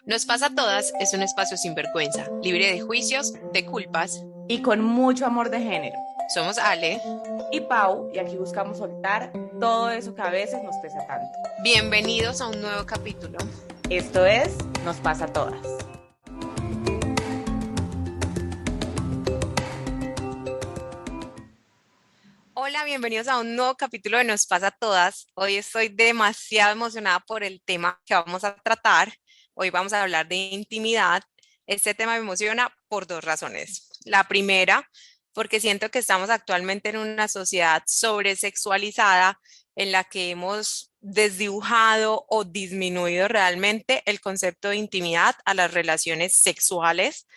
Nos pasa a todas es un espacio sin vergüenza, libre de juicios, de culpas. Y con mucho amor de género. Somos Ale. Y Pau, y aquí buscamos soltar todo eso que a veces nos pesa tanto. Bienvenidos a un nuevo capítulo. Esto es Nos pasa a todas. Hola, bienvenidos a un nuevo capítulo de Nos pasa a todas. Hoy estoy demasiado emocionada por el tema que vamos a tratar. Hoy vamos a hablar de intimidad. Este tema me emociona por dos razones. La primera, porque siento que estamos actualmente en una sociedad sobresexualizada en la que hemos desdibujado o disminuido realmente el concepto de intimidad a las relaciones sexuales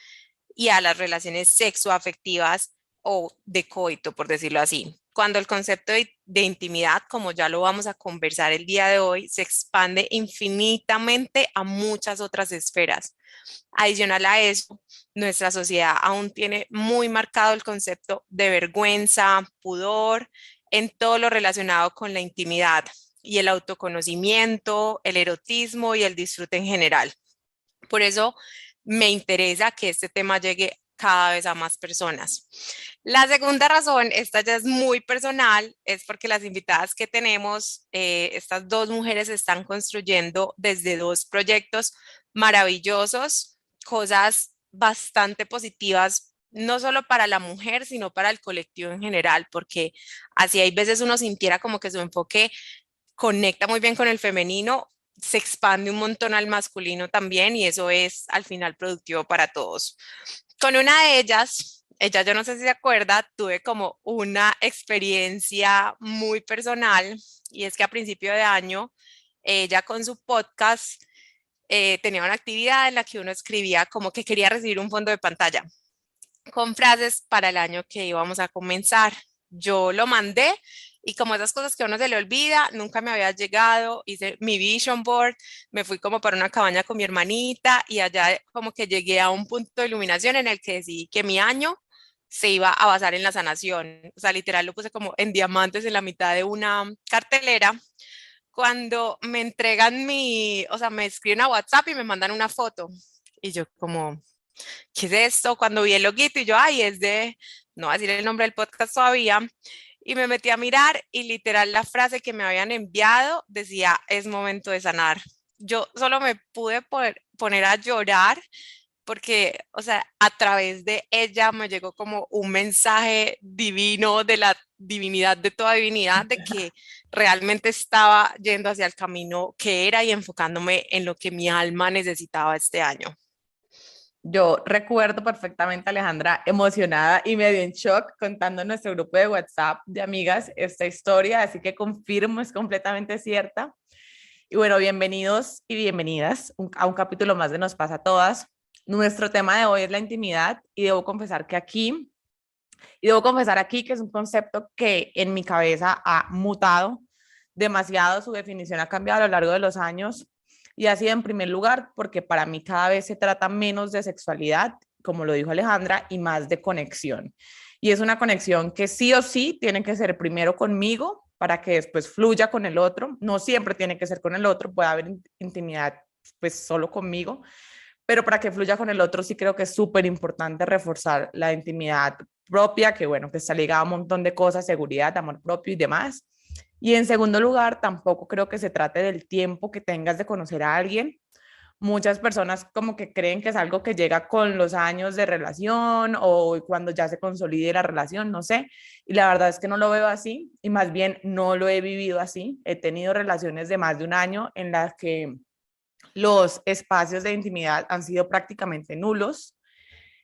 y a las relaciones sexoafectivas o de coito, por decirlo así. Cuando el concepto de intimidad, como ya lo vamos a conversar el día de hoy, se expande infinitamente a muchas otras esferas. Adicional a eso, nuestra sociedad aún tiene muy marcado el concepto de vergüenza, pudor, en todo lo relacionado con la intimidad y el autoconocimiento, el erotismo y el disfrute en general. Por eso me interesa que este tema llegue cada vez a más personas. La segunda razón, esta ya es muy personal, es porque las invitadas que tenemos, estas dos mujeres están construyendo desde dos proyectos maravillosos, cosas bastante positivas, no solo para la mujer, sino para el colectivo en general, porque así hay veces uno sintiera como que su enfoque conecta muy bien con el femenino, se expande un montón al masculino también y eso es al final productivo para todos. Con una de ellas, ella yo no sé si se acuerda, tuve como una experiencia muy personal y es que a principio de año ella con su podcast tenía una actividad en la que uno escribía como que quería recibir un fondo de pantalla con frases para el año que íbamos a comenzar. Yo lo mandé y como esas cosas que a uno se le olvida, nunca me había llegado, hice mi vision board, me fui como para una cabaña con mi hermanita y allá como que llegué a un punto de iluminación en el que decidí que mi año se iba a basar en la sanación. O sea, literal lo puse como en diamantes en la mitad de una cartelera. Cuando me entregan o sea, me escriben a WhatsApp y me mandan una foto. Y yo como, ¿qué es esto? Cuando vi el loguito y yo, ay, no voy a decir el nombre del podcast todavía, y me metí a mirar y literal la frase que me habían enviado decía, es momento de sanar. Yo solo me pude poner a llorar porque, o sea, a través de ella me llegó como un mensaje divino de la divinidad de toda divinidad, de que realmente estaba yendo hacia el camino que era y enfocándome en lo que mi alma necesitaba este año. Yo recuerdo perfectamente a Alejandra emocionada y medio en shock contando en nuestro grupo de WhatsApp de amigas esta historia, así que confirmo, es completamente cierta. Y bueno, bienvenidos y bienvenidas a un capítulo más de Nos pasa a todas. Nuestro tema de hoy es la intimidad y debo confesar aquí que es un concepto que en mi cabeza ha mutado demasiado, su definición ha cambiado a lo largo de los años y ha sido en primer lugar porque para mí cada vez se trata menos de sexualidad, como lo dijo Alejandra, y más de conexión. Y es una conexión que sí o sí tiene que ser primero conmigo para que después fluya con el otro. No siempre tiene que ser con el otro, puede haber intimidad pues solo conmigo, pero para que fluya con el otro sí creo que es súper importante reforzar la intimidad propia, que bueno, que está ligada a un montón de cosas, seguridad, amor propio y demás. Y en segundo lugar, tampoco creo que se trate del tiempo que tengas de conocer a alguien. Muchas personas como que creen que es algo que llega con los años de relación o cuando ya se consolide la relación, no sé. Y la verdad es que no lo veo así y más bien no lo he vivido así. He tenido relaciones de más de un año en las que los espacios de intimidad han sido prácticamente nulos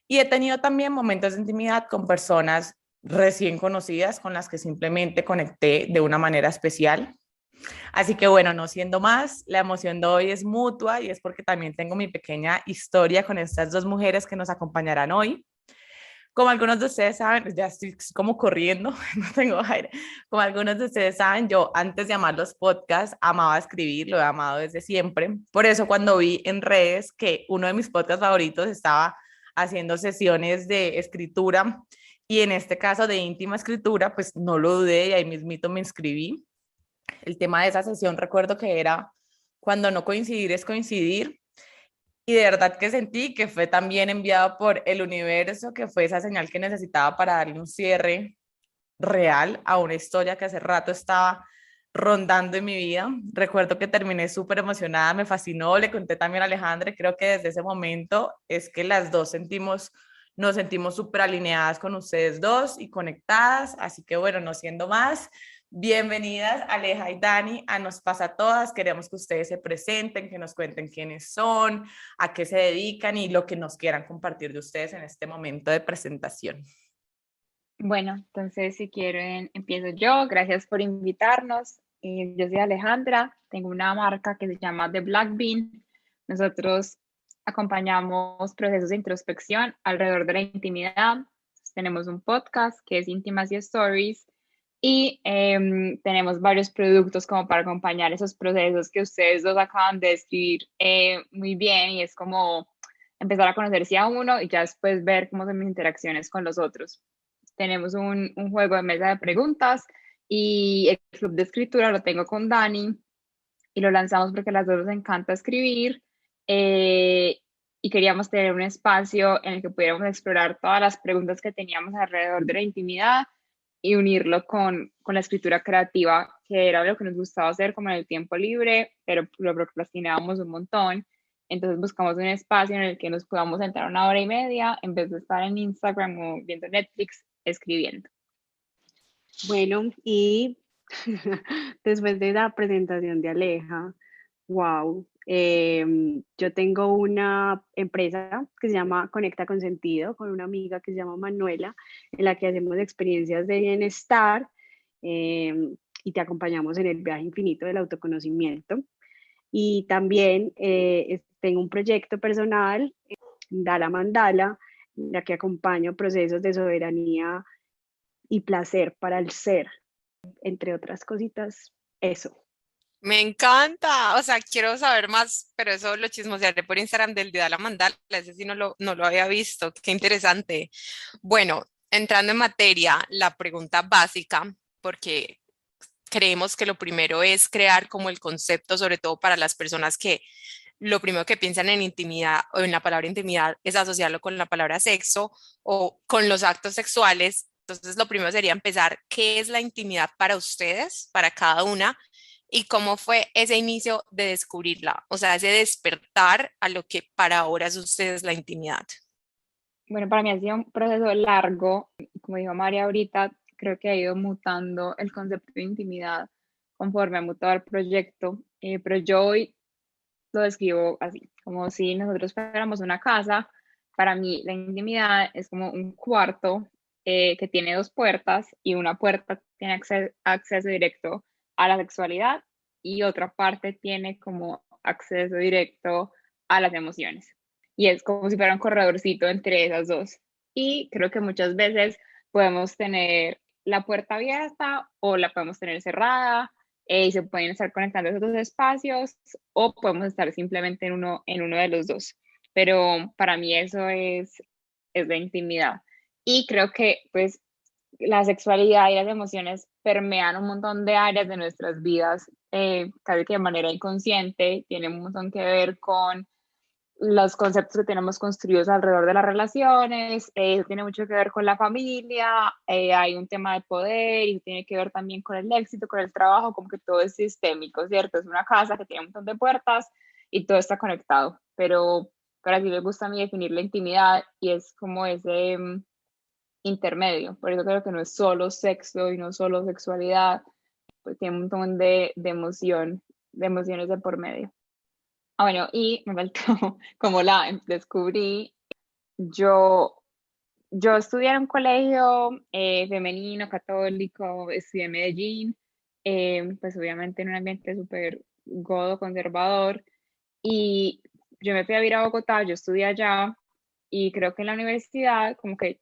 y he tenido también momentos de intimidad con personas recién conocidas con las que simplemente conecté de una manera especial. Así que bueno, no siendo más, la emoción de hoy es mutua y es porque también tengo mi pequeña historia con estas dos mujeres que nos acompañarán hoy. Como algunos de ustedes saben, ya estoy como corriendo, no tengo aire. Como algunos de ustedes saben, yo antes de amar los podcasts amaba escribir, lo he amado desde siempre. Por eso cuando vi en redes que uno de mis podcasts favoritos estaba haciendo sesiones de escritura y en este caso de íntima escritura, pues no lo dudé y ahí mismito me inscribí. El tema de esa sesión recuerdo que era cuando no coincidir es coincidir. Y de verdad que sentí que fue también enviado por el universo, que fue esa señal que necesitaba para darle un cierre real a una historia que hace rato estaba rondando en mi vida. Recuerdo que terminé súper emocionada, me fascinó, le conté también a Alejandra, y creo que desde ese momento es que las dos nos sentimos súper alineadas con ustedes dos y conectadas, así que bueno, no siendo más, bienvenidas Aleja y Dani a Nos Pasa a Todas. Queremos que ustedes se presenten, que nos cuenten quiénes son, a qué se dedican y lo que nos quieran compartir de ustedes en este momento de presentación. Bueno, entonces si quieren, empiezo yo. Gracias por invitarnos. Yo soy Alejandra, tengo una marca que se llama The Black Bean. Nosotros acompañamos procesos de introspección alrededor de la intimidad. Tenemos un podcast que es Intimacy Stories y tenemos varios productos como para acompañar esos procesos que ustedes dos acaban de describir muy bien, y es como empezar a conocerse a uno y ya después ver cómo son mis interacciones con los otros. Tenemos un juego de mesa de preguntas y el club de escritura lo tengo con Dani y lo lanzamos porque a las dos nos encanta escribir, eh, y queríamos tener un espacio en el que pudiéramos explorar todas las preguntas que teníamos alrededor de la intimidad y unirlo con la escritura creativa, que era lo que nos gustaba hacer como en el tiempo libre, pero lo procrastinábamos un montón. Entonces buscamos un espacio en el que nos podamos sentar 1 hora y media en vez de estar en Instagram o viendo Netflix escribiendo. Bueno, y después de la presentación de Aleja, wow, yo tengo una empresa que se llama Conecta con Sentido, con una amiga que se llama Manuela, en la que hacemos experiencias de bienestar, y te acompañamos en el viaje infinito del autoconocimiento. Y también tengo un proyecto personal, Dala Mandala, en la que acompaño procesos de soberanía y placer para el ser, entre otras cositas. Eso. Me encanta, o sea, quiero saber más, pero eso lo chismosearé por Instagram del de la Mandala, ese sí no lo había visto, qué interesante. Bueno, entrando en materia, la pregunta básica, porque creemos que lo primero es crear como el concepto, sobre todo para las personas que lo primero que piensan en intimidad o en la palabra intimidad es asociarlo con la palabra sexo o con los actos sexuales. Entonces, lo primero sería empezar, ¿qué es la intimidad para ustedes, para cada una? ¿Y cómo fue ese inicio de descubrirla? O sea, ese despertar a lo que para ahora es ustedes la intimidad. Bueno, para mí ha sido un proceso largo. Como dijo María ahorita, creo que ha ido mutando el concepto de intimidad conforme ha mutado el proyecto, pero yo hoy lo describo así, como si nosotros fuéramos una casa. Para mí la intimidad es como un cuarto que tiene dos puertas, y una puerta tiene acceso directo a la sexualidad y otra parte tiene como acceso directo a las emociones. Y es como si fuera un corredorcito entre esas dos. Y creo que muchas veces podemos tener la puerta abierta o la podemos tener cerrada, y se pueden estar conectando esos dos espacios, o podemos estar simplemente en uno de los dos. Pero para mí eso es la intimidad. Y creo que pues la sexualidad y las emociones permean un montón de áreas de nuestras vidas, casi que de manera inconsciente. Tiene un montón que ver con los conceptos que tenemos construidos alrededor de las relaciones, tiene mucho que ver con la familia, hay un tema de poder y tiene que ver también con el éxito, con el trabajo, como que todo es sistémico, ¿cierto? Es una casa que tiene un montón de puertas y todo está conectado, pero así me gusta a mí definir la intimidad, y es como ese intermedio. Por eso creo que no es solo sexo y no solo sexualidad, pues tiene un montón de emoción, de emociones de por medio. Ah, bueno, y me faltó, como la descubrí, yo, yo estudié en un colegio femenino, católico, estudié en Medellín, pues obviamente en un ambiente súper godo, conservador, y yo me fui a vivir a Bogotá, yo estudié allá, y creo que en la universidad como que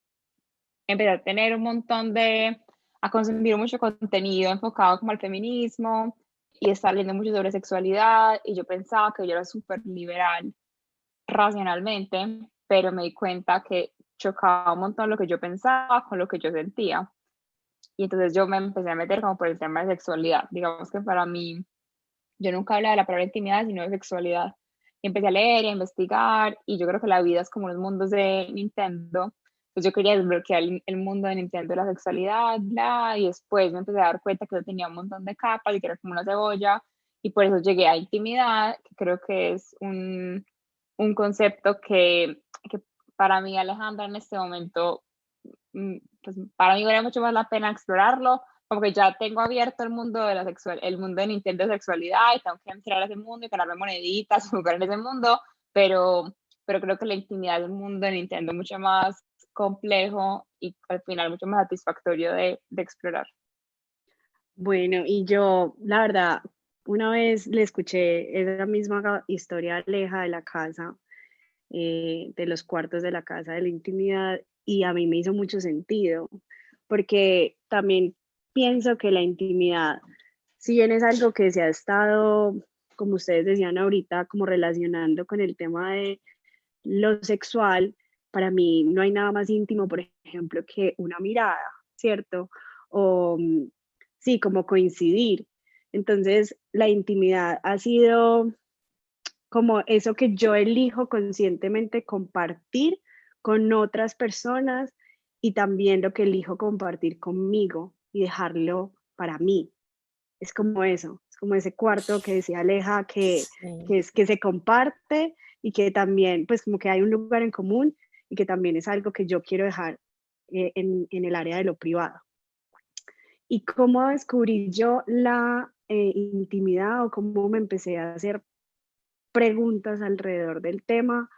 empecé a tener un montón a consumir mucho contenido enfocado como al feminismo, y estar leyendo mucho sobre sexualidad, y yo pensaba que yo era súper liberal racionalmente, pero me di cuenta que chocaba un montón lo que yo pensaba con lo que yo sentía. y entonces yo me empecé a meter como por el tema de sexualidad. Digamos que para mí, yo nunca hablaba de la palabra intimidad, sino de sexualidad. Y empecé a leer y a investigar, y yo creo que la vida es como los mundos de Nintendo. Pues yo quería desbloquear el mundo de Nintendo de la sexualidad, bla, y después me empecé a dar cuenta que yo tenía un montón de capas y que era como una cebolla, y por eso llegué a intimidad, que creo que es un concepto que para mí, Alejandra, en este momento, pues para mí vale mucho más la pena explorarlo, como que ya tengo abierto el mundo de la el mundo de Nintendo de sexualidad y tengo que entrar a ese mundo y ganarme moneditas, jugar en ese mundo, pero creo que la intimidad del mundo de Nintendo es mucho más complejo y al final mucho más satisfactorio de explorar. Bueno, y yo, la verdad, una vez le escuché esa misma historia a Aleja de la casa, de los cuartos de la casa, de la intimidad, y a mí me hizo mucho sentido, porque también pienso que la intimidad, si bien es algo que se ha estado, como ustedes decían ahorita, como relacionando con el tema de lo sexual, para mí no hay nada más íntimo, por ejemplo, que una mirada, ¿cierto? O sí, como coincidir. Entonces, la intimidad ha sido como eso que yo elijo conscientemente compartir con otras personas y también lo que elijo compartir conmigo y dejarlo para mí. Es como eso, es como ese cuarto que decía Aleja, Sí. que se comparte y que también, pues como que hay un lugar en común y que también es algo que yo quiero dejar en el área de lo privado. ¿Y cómo descubrí yo la intimidad o cómo me empecé a hacer preguntas alrededor del tema?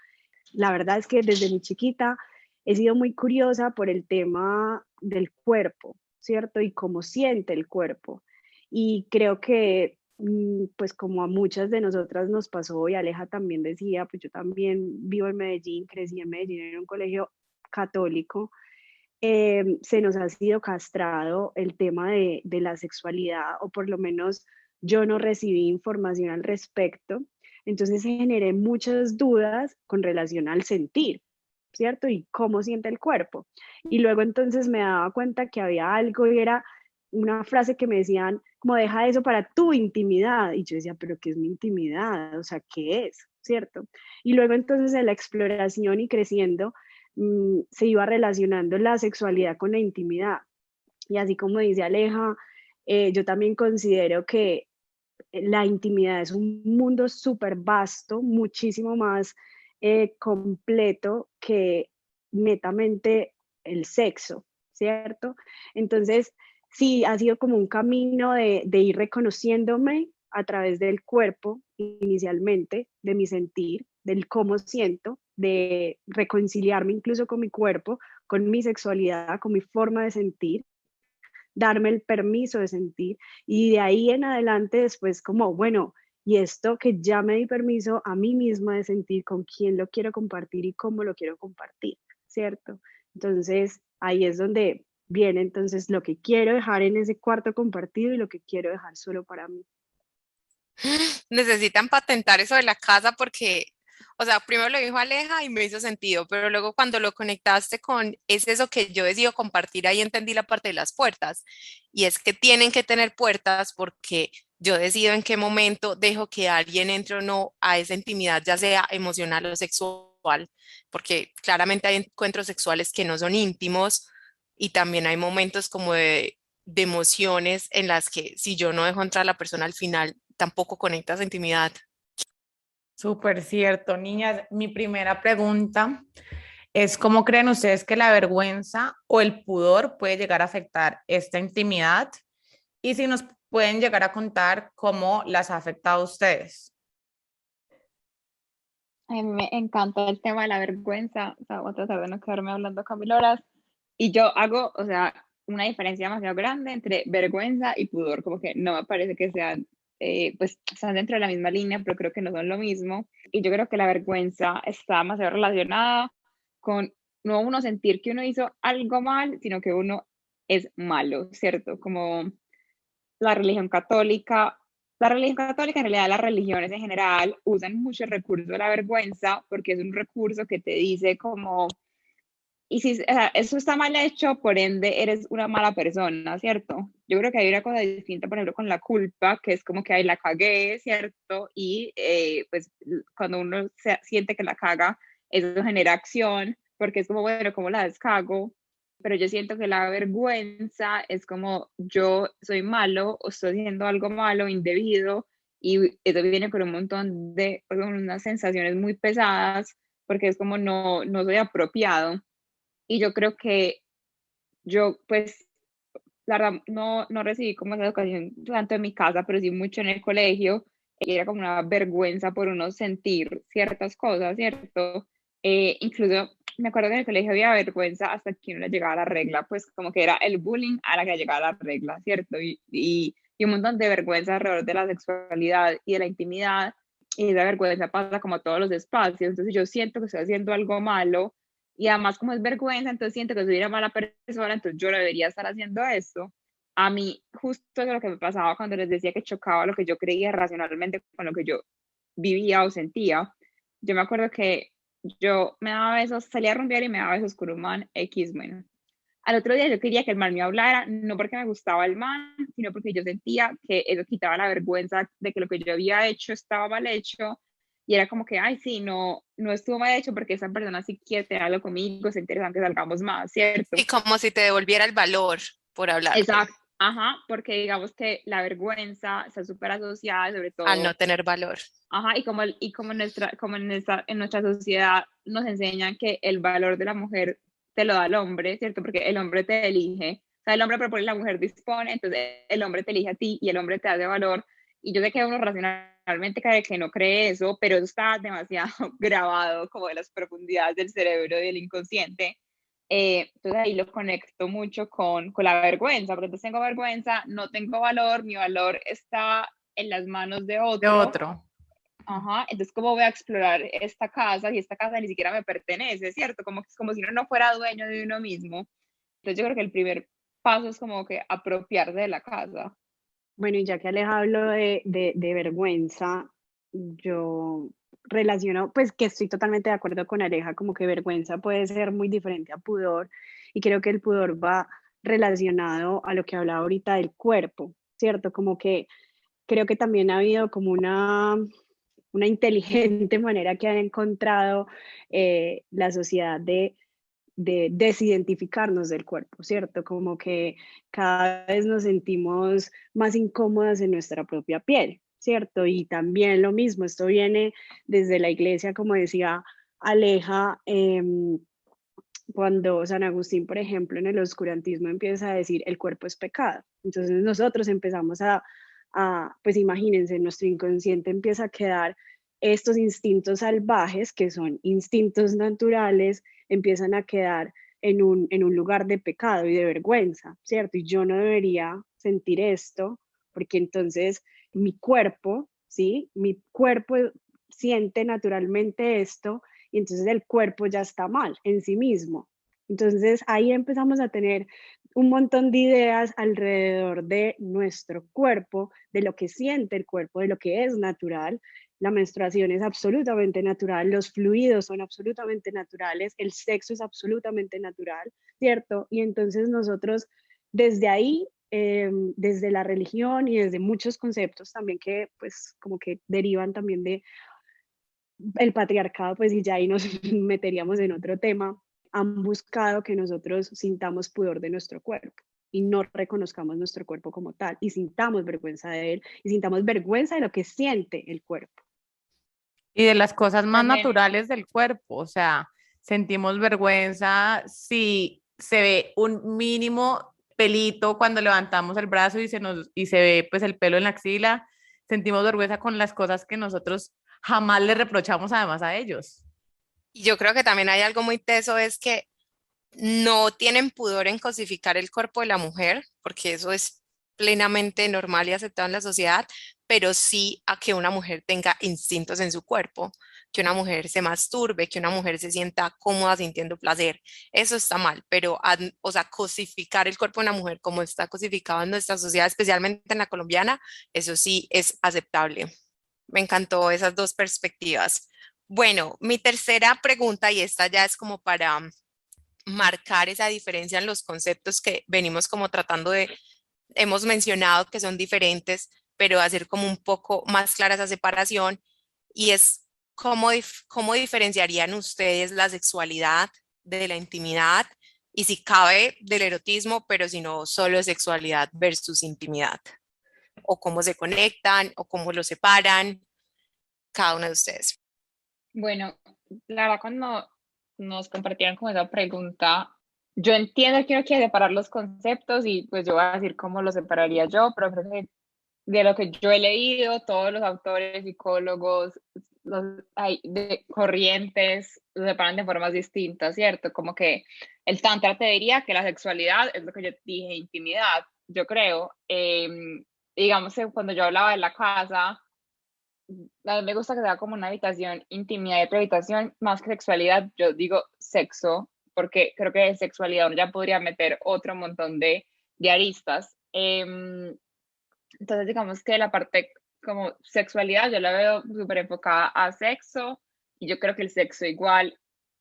La verdad es que desde muy chiquita he sido muy curiosa por el tema del cuerpo, ¿cierto? Y cómo siente el cuerpo. Y creo que, pues como a muchas de nosotras nos pasó, y Aleja también decía, pues yo también vivo en Medellín, crecí en Medellín en un colegio católico, se nos ha sido castrado el tema de la sexualidad, o por lo menos yo no recibí información al respecto. Entonces generé muchas dudas con relación al sentir, ¿cierto? Y cómo siente el cuerpo. Y luego entonces me daba cuenta que había algo y era una frase que me decían, como deja eso para tu intimidad. Y yo decía, pero ¿qué es mi intimidad? O sea, ¿qué es? ¿Cierto? Y luego entonces en la exploración y creciendo, se iba relacionando la sexualidad con la intimidad. Y así como dice Aleja, yo también considero que la intimidad es un mundo súper vasto, muchísimo más completo que netamente el sexo, ¿cierto? Entonces, sí, ha sido como un camino de ir reconociéndome a través del cuerpo inicialmente, de mi sentir, del cómo siento, de reconciliarme incluso con mi cuerpo, con mi sexualidad, con mi forma de sentir, darme el permiso de sentir y de ahí en adelante después como, bueno, y esto que ya me di permiso a mí misma de sentir con quién lo quiero compartir y cómo lo quiero compartir, ¿cierto? Entonces ahí es donde viene entonces lo que quiero dejar en ese cuarto compartido y lo que quiero dejar solo para mí. Necesitan patentar eso de la casa porque, o sea, primero lo dijo Aleja y me hizo sentido, pero luego cuando lo conectaste con, es eso que yo decido compartir, ahí entendí la parte de las puertas. Y es que tienen que tener puertas porque yo decido en qué momento dejo que alguien entre o no a esa intimidad, ya sea emocional o sexual, porque claramente hay encuentros sexuales que no son íntimos y también hay momentos como de emociones en las que si yo no dejo entrar a la persona al final, tampoco conectas intimidad. Súper cierto, niñas. Mi primera pregunta es, ¿cómo creen ustedes que la vergüenza o el pudor puede llegar a afectar esta intimidad? Y si nos pueden llegar a contar cómo las ha afectado a ustedes. A mí me encanta el tema de la vergüenza, o sea, voy a tratar de no quedarme hablando con mil horas. Y yo hago, o sea, una diferencia demasiado grande entre vergüenza y pudor, como que no me parece que sean, pues, están dentro de la misma línea, pero creo que no son lo mismo. Y yo creo que la vergüenza está demasiado relacionada con no uno sentir que uno hizo algo mal, sino que uno es malo, ¿cierto? Como la religión católica. La religión católica, en realidad las religiones en general, usan mucho el recurso de la vergüenza porque es un recurso que te dice como y si, o sea, eso está mal hecho, por ende eres una mala persona, ¿cierto? Yo creo que hay una cosa distinta, por ejemplo, con la culpa, que es como que ahí la cagué, ¿cierto? Y pues cuando uno siente que la caga, eso genera acción, porque es como, bueno, ¿cómo la descago? Pero yo siento que la vergüenza es como yo soy malo o estoy haciendo algo malo, indebido, y eso viene con un montón de, con unas sensaciones muy pesadas, porque es como no soy apropiado. Y yo creo que yo, pues, la verdad, no recibí como esa educación tanto en mi casa, pero sí mucho en el colegio. Y era como una vergüenza por uno sentir ciertas cosas, ¿cierto? Incluso me acuerdo que en el colegio había vergüenza hasta que uno le llegaba a la regla, pues como que era el bullying a la que llegaba la regla, ¿cierto? Y un montón de vergüenza alrededor de la sexualidad y de la intimidad. Y esa vergüenza pasa como a todos los espacios. Entonces yo siento que estoy haciendo algo malo y además como es vergüenza, entonces siento que soy una mala persona, entonces yo no debería estar haciendo esto. A mí justo eso es lo que me pasaba cuando les decía que chocaba lo que yo creía racionalmente con lo que yo vivía o sentía. Yo me acuerdo que yo me daba besos, salía a rumbear y me daba besos con un man X, bueno. Al otro día yo quería que el man me hablara, no porque me gustaba el man, sino porque yo sentía que eso quitaba la vergüenza de que lo que yo había hecho estaba mal hecho. Y era como que, ay, sí, no estuvo mal hecho porque esa persona sí quiere tener algo conmigo, es interesante que salgamos más, ¿cierto? Y como si te devolviera el valor por hablarte, Exacto, ajá, porque digamos que la vergüenza está súper asociada, sobre al no todo, tener valor. ajá, como en nuestra sociedad nos enseñan que el valor de la mujer te lo da el hombre, ¿cierto? Porque el hombre te elige, o sea, el hombre propone, la mujer dispone, entonces el hombre te elige a ti y el hombre te da valor. Y yo sé que uno racionalmente cree que no cree eso, pero eso está demasiado grabado como de las profundidades del cerebro y del inconsciente. Entonces ahí lo conecto mucho con la vergüenza, porque entonces tengo vergüenza, no tengo valor, mi valor está en las manos de De otro. otro. Ajá, entonces cómo voy a explorar esta casa y esta casa ni siquiera me pertenece, ¿cierto? Como si uno no fuera dueño de uno mismo. Entonces yo creo que el primer paso es como que apropiarse de la casa. Bueno, y ya que Aleja habló de vergüenza, yo relaciono, pues que estoy totalmente de acuerdo con Aleja, como que vergüenza puede ser muy diferente a pudor, y creo que el pudor va relacionado a lo que hablaba ahorita del cuerpo, ¿cierto? Como que creo que también ha habido como una inteligente manera que han encontrado la sociedad de desidentificarnos del cuerpo, ¿cierto? Como que cada vez nos sentimos más incómodas en nuestra propia piel, ¿cierto? Y también lo mismo, esto viene desde la iglesia, como decía Aleja, cuando San Agustín, por ejemplo, en el oscurantismo empieza a decir el cuerpo es pecado. Entonces nosotros empezamos pues imagínense, nuestro inconsciente empieza a quedar estos instintos salvajes, que son instintos naturales, empiezan a quedar en un lugar de pecado y de vergüenza, ¿cierto? Y yo no debería sentir esto, porque entonces mi cuerpo, ¿sí? Mi cuerpo siente naturalmente esto y entonces el cuerpo ya está mal en sí mismo. Entonces ahí empezamos a tener un montón de ideas alrededor de nuestro cuerpo, de lo que siente el cuerpo, de lo que es natural. La menstruación es absolutamente natural, los fluidos son absolutamente naturales, el sexo es absolutamente natural, ¿cierto? Y entonces nosotros desde ahí, desde la religión y desde muchos conceptos también que pues como que derivan también de el patriarcado, pues y ya ahí nos meteríamos en otro tema, han buscado que nosotros sintamos pudor de nuestro cuerpo y no reconozcamos nuestro cuerpo como tal y sintamos vergüenza de él y sintamos vergüenza de lo que siente el cuerpo. Y de las cosas más También, naturales del cuerpo, o sea, sentimos vergüenza si se ve un mínimo pelito cuando levantamos el brazo y se ve pues el pelo en la axila, sentimos vergüenza con las cosas que nosotros jamás le reprochamos además a ellos. Y yo creo que también hay algo muy teso, es que no tienen pudor en cosificar el cuerpo de la mujer, porque eso es plenamente normal y aceptado en la sociedad, pero sí a que una mujer tenga instintos en su cuerpo, que una mujer se masturbe, que una mujer se sienta cómoda sintiendo placer. Eso está mal, pero, o sea, cosificar el cuerpo de una mujer como está cosificado en nuestra sociedad, especialmente en la colombiana, eso sí es aceptable. Me encantó esas dos perspectivas. Bueno, mi tercera pregunta, y esta ya es como para marcar esa diferencia en los conceptos que venimos como tratando de, hemos mencionado que son diferentes, pero hacer como un poco más clara esa separación y es cómo diferenciarían ustedes la sexualidad de la intimidad y si cabe del erotismo, pero si no solo sexualidad versus intimidad, o cómo se conectan o cómo lo separan, cada uno de ustedes. Bueno, la verdad cuando nos compartieron como esa pregunta, yo entiendo que uno quiere separar los conceptos y pues yo voy a decir cómo los separaría yo, pero creo que de lo que yo he leído, todos los autores, psicólogos, de corrientes, lo separan de formas distintas, ¿cierto? Como que el tantra te diría que la sexualidad es lo que yo dije, intimidad, yo creo. Digamos que cuando yo hablaba de la casa, a mí me gusta que sea como una habitación, intimidad y otra habitación, más que sexualidad, yo digo sexo, porque creo que de sexualidad uno ya podría meter otro montón de aristas. Entonces, digamos que la parte como sexualidad yo la veo súper enfocada a sexo y yo creo que el sexo igual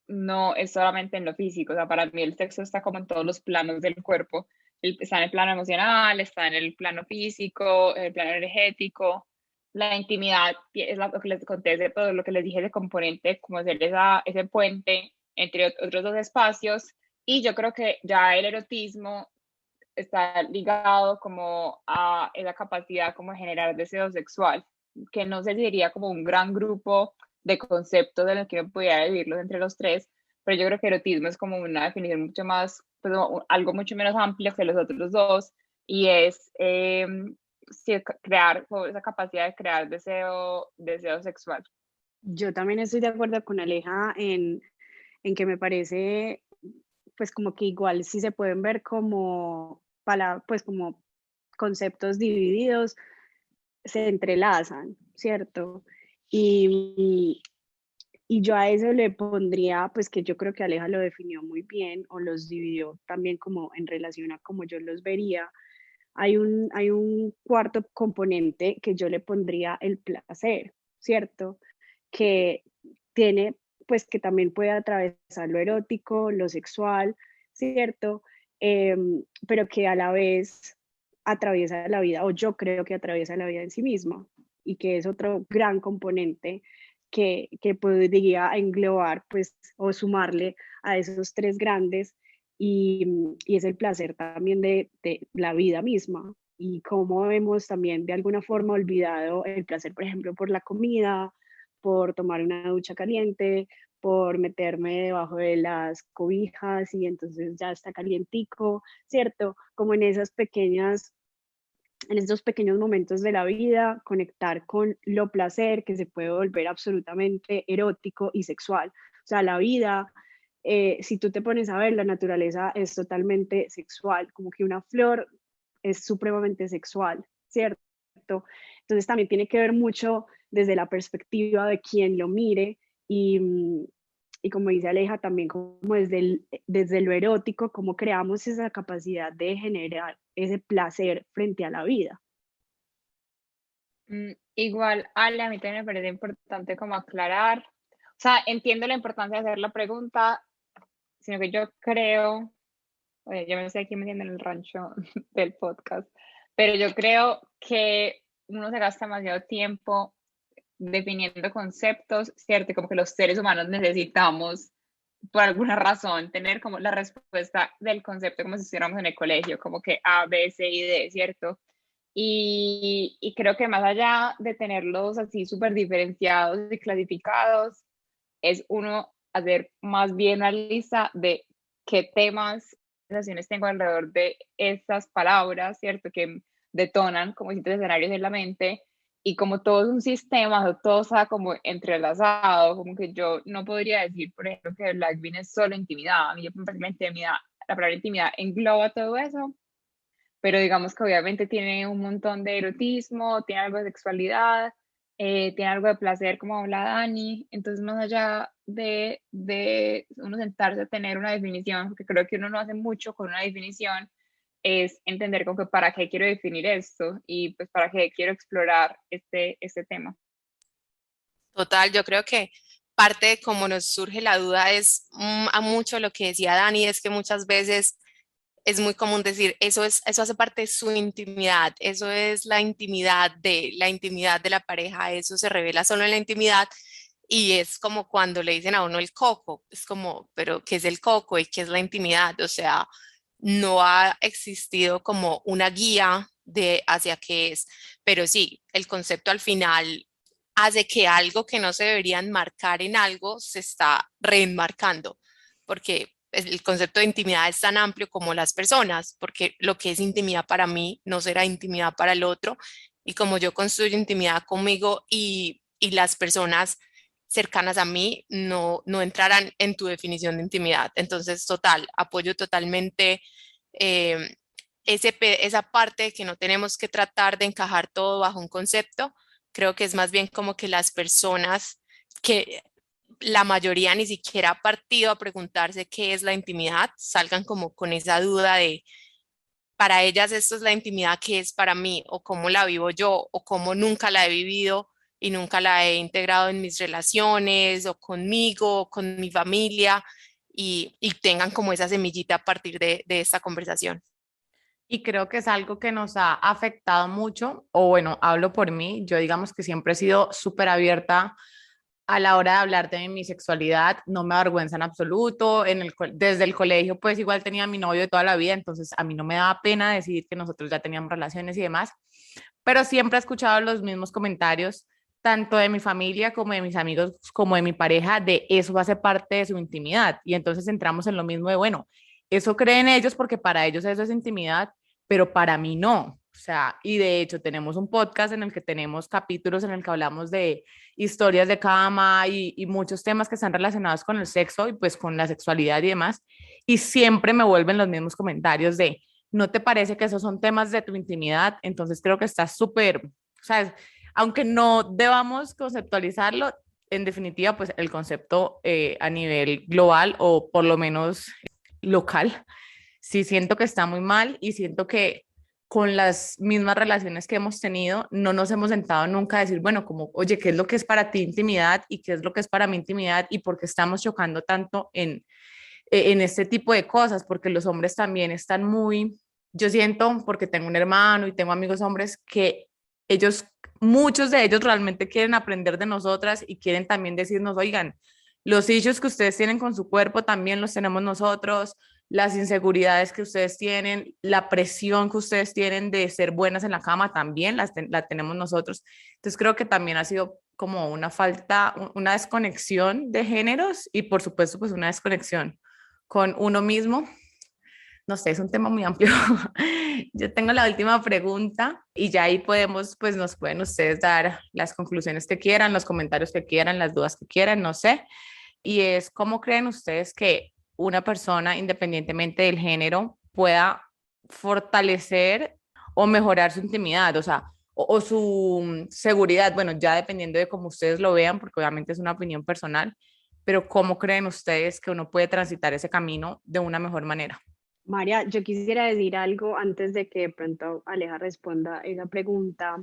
no es solamente en lo físico, o sea, para mí el sexo está como en todos los planos del cuerpo, está en el plano emocional, está en el plano físico, en el plano energético, la intimidad es lo que les conté, todo lo que les dije de componente, como hacer ese puente entre otros dos espacios y yo creo que ya el erotismo está ligado como a esa capacidad como de generar deseo sexual, que no sé si diría como un gran grupo de conceptos en los que pudiera dividirlos entre los tres, pero yo creo que erotismo es como una definición mucho más, pues, algo mucho menos amplio que los otros dos, y es sí, crear esa capacidad de crear deseo sexual. Yo también estoy de acuerdo con Aleja en que me parece, pues como que igual sí se pueden ver como, pues como conceptos divididos, se entrelazan, ¿cierto? Y, y yo a eso le pondría, pues que yo creo que Aleja lo definió muy bien o los dividió también como en relación a como yo los vería. Hay un cuarto componente que yo le pondría el placer, ¿cierto? Que tiene, pues que también puede atravesar lo erótico, lo sexual, ¿cierto? Pero que a la vez atraviesa la vida, o yo creo que atraviesa la vida en sí misma, y que es otro gran componente que podría englobar, pues, o sumarle a esos tres grandes, y es el placer también de la vida misma, y cómo hemos también de alguna forma olvidado el placer, por ejemplo, por la comida, por tomar una ducha caliente, por meterme debajo de las cobijas y entonces ya está calientico, ¿cierto? Como en esos pequeños momentos de la vida, conectar con lo placer que se puede volver absolutamente erótico y sexual. O sea, la vida, si tú te pones a ver, la naturaleza es totalmente sexual, como que una flor es supremamente sexual, ¿cierto? Entonces también tiene que ver mucho desde la perspectiva de quien lo mire y como dice Aleja, también como desde lo erótico, cómo creamos esa capacidad de generar ese placer frente a la vida. Igual, Ale, a mí también me parece importante como aclarar, o sea, entiendo la importancia de hacer la pregunta, sino que yo creo, oye, yo me estoy aquí metiendo en el rancho del podcast, pero yo creo que uno se gasta demasiado tiempo definiendo conceptos, ¿cierto? Como que los seres humanos necesitamos, por alguna razón, tener como la respuesta del concepto como si estuviéramos en el colegio, como que A, B, C y D, ¿cierto? Y creo que más allá de tenerlos así súper diferenciados y clasificados, es uno hacer más bien una lista de qué temas, sensaciones tengo alrededor de estas palabras, ¿cierto? Que detonan como distintos escenarios en la mente y como todo es un sistema, todo está como entrelazado, como que yo no podría decir, por ejemplo, que Black Bean es solo intimidad, a mí me parece que la palabra intimidad engloba todo eso, pero digamos que obviamente tiene un montón de erotismo, tiene algo de sexualidad, tiene algo de placer, como habla Dani, entonces más allá de uno sentarse a tener una definición, porque creo que uno no hace mucho con una definición, es entender como que para qué quiero definir esto y pues para qué quiero explorar este tema. Total, yo creo que parte de cómo nos surge la duda es a mucho lo que decía Dani, es que muchas veces es muy común decir, eso hace parte de su intimidad, eso es la intimidad de la pareja, eso se revela solo en la intimidad. Y es como cuando le dicen a uno el coco, es como, pero ¿qué es el coco y qué es la intimidad? O sea, no ha existido como una guía de hacia qué es, pero sí, el concepto al final hace que algo que no se debería enmarcar en algo se está reenmarcando, porque el concepto de intimidad es tan amplio como las personas, porque lo que es intimidad para mí no será intimidad para el otro, y como yo construyo intimidad conmigo y las personas cercanas a mí no entrarán en tu definición de intimidad. Entonces, total, apoyo totalmente eh, esa parte de que no tenemos que tratar de encajar todo bajo un concepto. Creo que es más bien como que las personas que la mayoría ni siquiera ha partido a preguntarse qué es la intimidad, salgan como con esa duda de, para ellas esto es la intimidad que es para mí, o cómo la vivo yo, o cómo nunca la he vivido y nunca la he integrado en mis relaciones, o conmigo, o con mi familia, y tengan como esa semillita a partir de esta conversación. Y creo que es algo que nos ha afectado mucho, o bueno, hablo por mí, yo digamos que siempre he sido súper abierta a la hora de hablar de mi sexualidad, no me avergüenza en absoluto, desde el colegio pues igual tenía a mi novio de toda la vida, entonces a mí no me daba pena decir que nosotros ya teníamos relaciones y demás, pero siempre he escuchado los mismos comentarios, tanto de mi familia como de mis amigos, como de mi pareja, de eso hace parte de su intimidad. Y entonces entramos en lo mismo de, bueno, eso creen ellos porque para ellos eso es intimidad, pero para mí no. O sea, y de hecho tenemos un podcast en el que tenemos capítulos en el que hablamos de historias de cama y muchos temas que están relacionados con el sexo y pues con la sexualidad y demás. Y siempre me vuelven los mismos comentarios de, ¿no te parece que esos son temas de tu intimidad? Entonces creo que está súper, o sea, aunque no debamos conceptualizarlo, en definitiva, pues el concepto a nivel global o por lo menos local, sí siento que está muy mal y siento que con las mismas relaciones que hemos tenido, no nos hemos sentado nunca a decir, bueno, como, oye, ¿qué es lo que es para ti intimidad y qué es lo que es para mí intimidad y por qué estamos chocando tanto en este tipo de cosas? Porque los hombres también están muy, yo siento, porque tengo un hermano y tengo amigos hombres, que ellos, muchos de ellos realmente quieren aprender de nosotras y quieren también decirnos, oigan, los issues que ustedes tienen con su cuerpo también los tenemos nosotros, las inseguridades que ustedes tienen, la presión que ustedes tienen de ser buenas en la cama también la tenemos nosotros. Entonces creo que también ha sido como una falta, una desconexión de géneros y por supuesto pues una desconexión con uno mismo. No sé, es un tema muy amplio. Yo tengo la última pregunta y ya ahí podemos, pues nos pueden ustedes dar las conclusiones que quieran, los comentarios que quieran, las dudas que quieran, no sé. Y es, ¿cómo creen ustedes que una persona, independientemente del género, pueda fortalecer o mejorar su intimidad? O sea, o su seguridad, bueno, ya dependiendo de cómo ustedes lo vean, porque obviamente es una opinión personal, pero ¿cómo creen ustedes que uno puede transitar ese camino de una mejor manera? María, yo quisiera decir algo antes de que de pronto Aleja responda esa pregunta,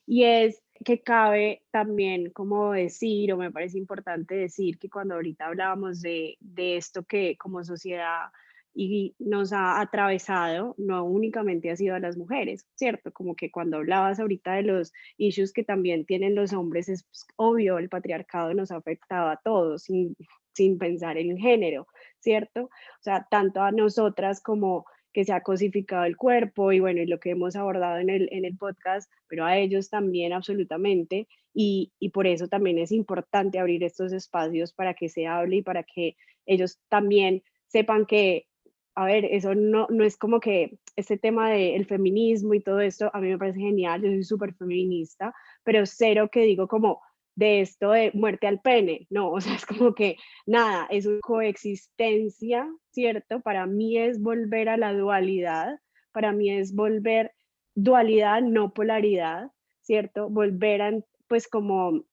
y es que cabe también como decir, o me parece importante decir, que cuando ahorita hablábamos de esto que como sociedad y nos ha atravesado, no únicamente ha sido a las mujeres, ¿cierto? Como que cuando hablabas ahorita de los issues que también tienen los hombres, es pues, obvio, el patriarcado nos ha afectado a todos sin pensar en género, ¿cierto? O sea, tanto a nosotras como que se ha cosificado el cuerpo y bueno, y lo que hemos abordado en el podcast, pero a ellos también absolutamente. Y por eso también es importante abrir estos espacios para que se hable y para que ellos también sepan que, a ver, eso no es como que este tema del feminismo y todo esto, a mí me parece genial, yo soy súper feminista, pero cero que digo como de esto de muerte al pene, no, o sea, es como que nada, es una coexistencia, ¿cierto? Para mí es volver a la dualidad, para mí es volver dualidad, no polaridad, ¿cierto? Volver a, pues como,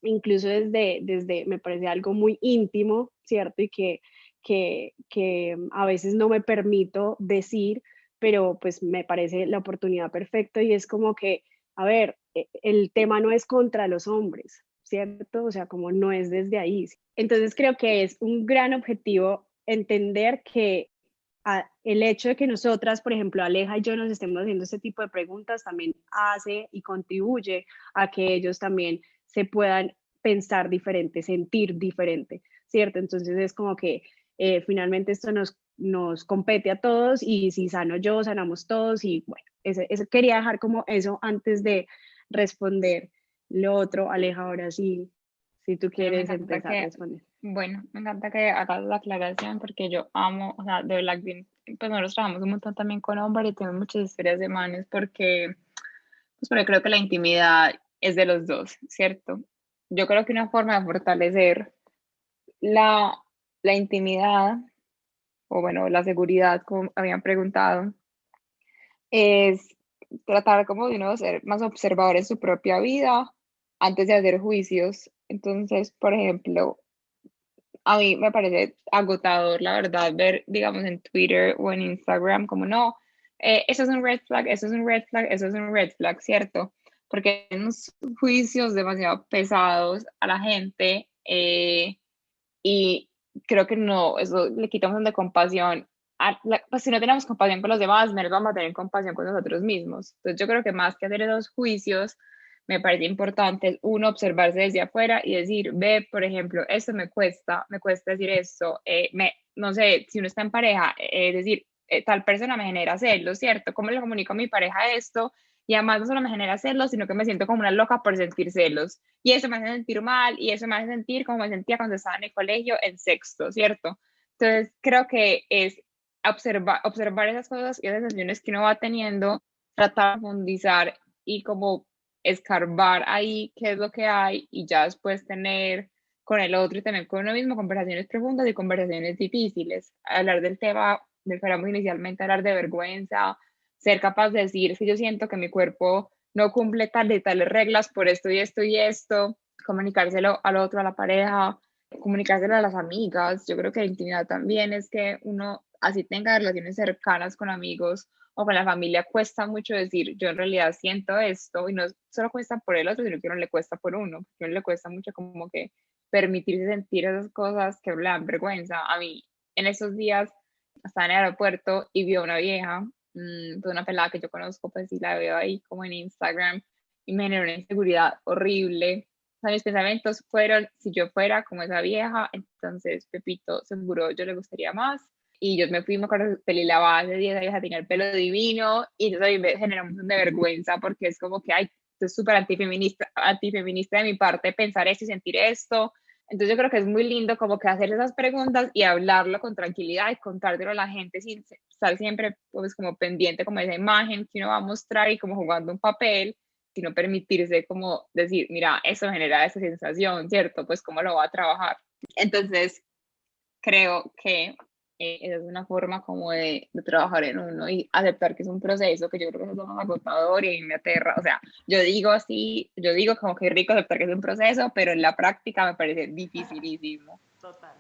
incluso desde me parece algo muy íntimo, ¿cierto? Y que a veces no me permito decir, pero pues me parece la oportunidad perfecta y es como que, a ver, el tema no es contra los hombres, ¿cierto? O sea, como no es desde ahí. Entonces creo que es un gran objetivo entender que el hecho de que nosotras, por ejemplo, Aleja y yo nos estemos haciendo este tipo de preguntas también hace y contribuye a que ellos también se puedan pensar diferente, sentir diferente, ¿cierto? Entonces es como que finalmente esto nos compete a todos y si sano yo, sanamos todos y bueno, quería dejar como eso antes de responder lo otro. Aleja, ahora sí, si tú Pero me quieres encanta empezar a que, responder. bueno, me encanta que hagas la aclaración porque yo amo, o sea, de Blackpink, pues nosotros trabajamos un montón también con hombres y tenemos muchas historias de manes porque creo que la intimidad es de los dos, ¿cierto? Yo creo que una forma de fortalecer la, la intimidad, o bueno, la seguridad, como habían preguntado, es tratar como de uno ser más observador en su propia vida antes de hacer juicios. Entonces, por ejemplo, a mí me parece agotador, la verdad, ver, digamos, en Twitter o en Instagram, como no, eso es un red flag, eso es un red flag, eso es un red flag, ¿cierto? Porque hay unos juicios demasiado pesados a la gente y creo que no, eso le quita un montón de compasión. Pues si no tenemos compasión con los demás, menos vamos a tener compasión con nosotros mismos. Entonces yo creo que más que hacer esos juicios, me parece importante uno observarse desde afuera y decir, ve, por ejemplo, esto me cuesta decir esto, no sé, si uno está en pareja, decir, tal persona me genera celos, ¿cierto? ¿Cómo le comunico a mi pareja esto? Y además no solo me genera celos, sino que me siento como una loca por sentir celos. Y eso me hace sentir mal y eso me hace sentir como me sentía cuando estaba en el colegio en sexto, ¿cierto? Entonces creo que es observar esas cosas y esas sensaciones que uno va teniendo, tratar de profundizar y como escarbar ahí qué es lo que hay y ya después tener con el otro y también con uno mismo conversaciones profundas y conversaciones difíciles. Hablar del tema del que hablamos inicialmente, hablar de vergüenza, ser capaz de decir si yo siento que mi cuerpo no cumple tal y tales reglas por esto y esto y esto, comunicárselo al otro, a la pareja, comunicárselo a las amigas. Yo creo que la intimidad también es que uno así tenga relaciones cercanas con amigos o con la familia, cuesta mucho decir, yo en realidad siento esto, y no solo cuesta por el otro, sino que no le cuesta por uno, porque a uno le cuesta mucho como que permitirse sentir esas cosas que le dan vergüenza. A mí, en esos días, estaba en el aeropuerto y vi a una vieja, pues una pelada que yo conozco, pues sí la veo ahí como en Instagram, y me generó una inseguridad horrible. O sea, mis pensamientos fueron, si yo fuera como esa vieja, entonces Pepito seguro yo le gustaría más, y yo me fui, me acuerdo, pelé la base, 10 años, tenía el pelo divino, y entonces a mí me generó un montón de vergüenza, porque es como que, ay, es súper antifeminista de mi parte pensar esto y sentir esto. Entonces yo creo que es muy lindo como que hacer esas preguntas y hablarlo con tranquilidad y contártelo a la gente sin estar siempre pues como pendiente como esa imagen que uno va a mostrar y como jugando un papel, sino permitirse como decir, mira, eso genera esa sensación, ¿cierto? Pues cómo lo va a trabajar. Entonces creo que esa es una forma como de trabajar en uno y aceptar que es un proceso, que yo creo que es lo más agotador y me aterra. O sea, yo digo así, yo digo como que es rico aceptar que es un proceso, pero en la práctica me parece dificilísimo. Total.